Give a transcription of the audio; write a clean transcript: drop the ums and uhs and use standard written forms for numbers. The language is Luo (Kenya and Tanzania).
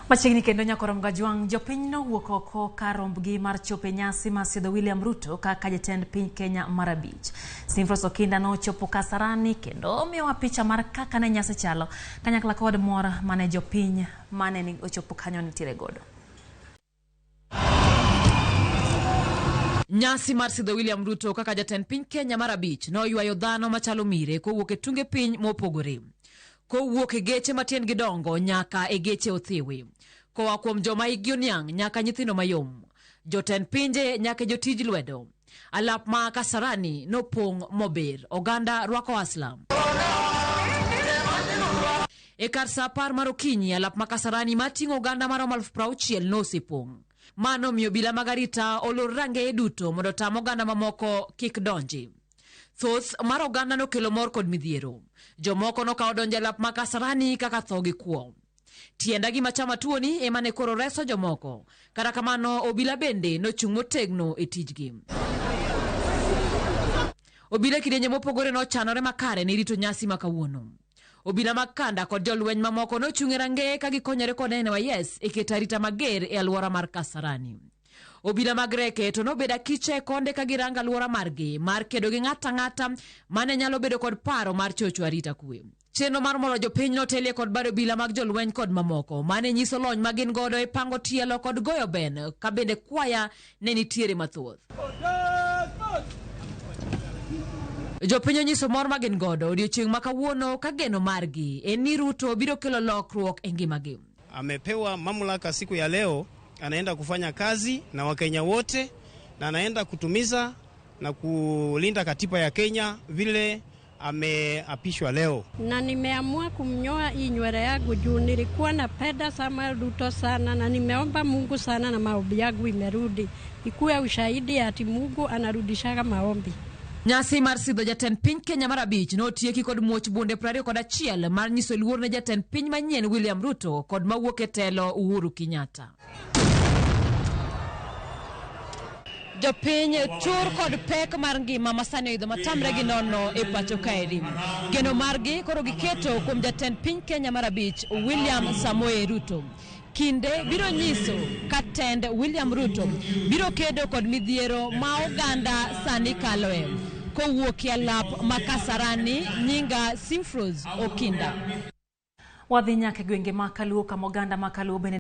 Machiegni kendo nyakorom Gajwang' jopiny nowuok oko kar rombgi mar chopo nyasi mar sidho William Ruto kaka jatend piny Kenya mar abich. Simfros Okinda nochopo Kasarani kendo miyowa picha mar kaka ne nyasi chalo kanyakla kod mor mane jopiny mane ni ochopo kanyo nitiere godo. Nyasi mar sidho William Ruto kaka jatend piny Kenya mar abich noywayo dhano machalo mire kowuok e tunge piny mopogore. Kowuok e geche matien gidongo nyaka e geche othiwi. Koa kuom joma higi oniang' nyaka nyithindo mayom. Jotend pinje nyaka jotij lwedo. Alap ma Kasarani nopong' mober. Oganda rwako aslam. E kar sa 10 mar okinyi alap ma Kasarani mating'o oganda maromo 60,000 nosepong'. Mano miyo obila mag arita olor range duto mondo tam oganda mamoko kik donji. Thoth mar oganda nokelo mor kod midhiero. Jomoko nokawo donjo lap ma Kasarani kaka tho gi kuo. Tienda gi machama tuoni ema ne koro reso jomoko. Kata kamano obila bende nochung' motegno e tijgi. Obila kidenye mopogore nochanore makare ne rito nyasi makawuono. Obila mag kanda kod jolweny mamoko nochung' e range ka gikonyore kod NYS e keto arita mager e alwora mar Kasarani. Obila mag reke to nobeda kiche konde ka giranga alwora margi mar kedo gi ng'ata ng'ata mane nyalo bedo kod paro mar chocho arita kwe. Chenro mar moro jopiny notelie kod bado obila mag jolweny kod mamoko mane nyiso lony magin godo e pango tielo kod goyo ben ka bende kwaya ne nitiere mathoth. Jopiny nyiso mor magin godo odiochieng' makawuono ka geno margi en ni Ruto biro kelo lokruok e ngimagi. Amepewa mamlaka siku ya leo, anaenda kufanya kazi na Wakenya wote na anaenda kutumiza na kulinda katiba ya Kenya vile ameapishwa leo. Na nimeamua kumnyoa hii nywele yangu juu nilikuwa napenda Samuel Ruto sana na nimeomba Mungu sana na maombi yangu imerudi. Ikuwe ushahidi ati Mungu anarudishaga maombi. Nyasi mar sidho jatend piny Kenya mar abich notieki kod muoch bunde 21 mar nyiso luor ne jatend piny manyien William Ruto kod mawuok e telo Uhuru Kenyatta. Jopiny tur kod pek mar ngima masani oidho matamre gi nono e pacho kaeri. Geno margi koro giketo kuom jatend piny Kenya mar abich William Samoei Ruto. Kinde biro nyiso katend William Ruto biro kedo kod midhiero ma oganda sani kaloe. Kowuok e alap ma Kasarani nyinga Simfros Okinda. Wadhi nyaka gwenge ma Kaluo kama oganda ma Kaluo bende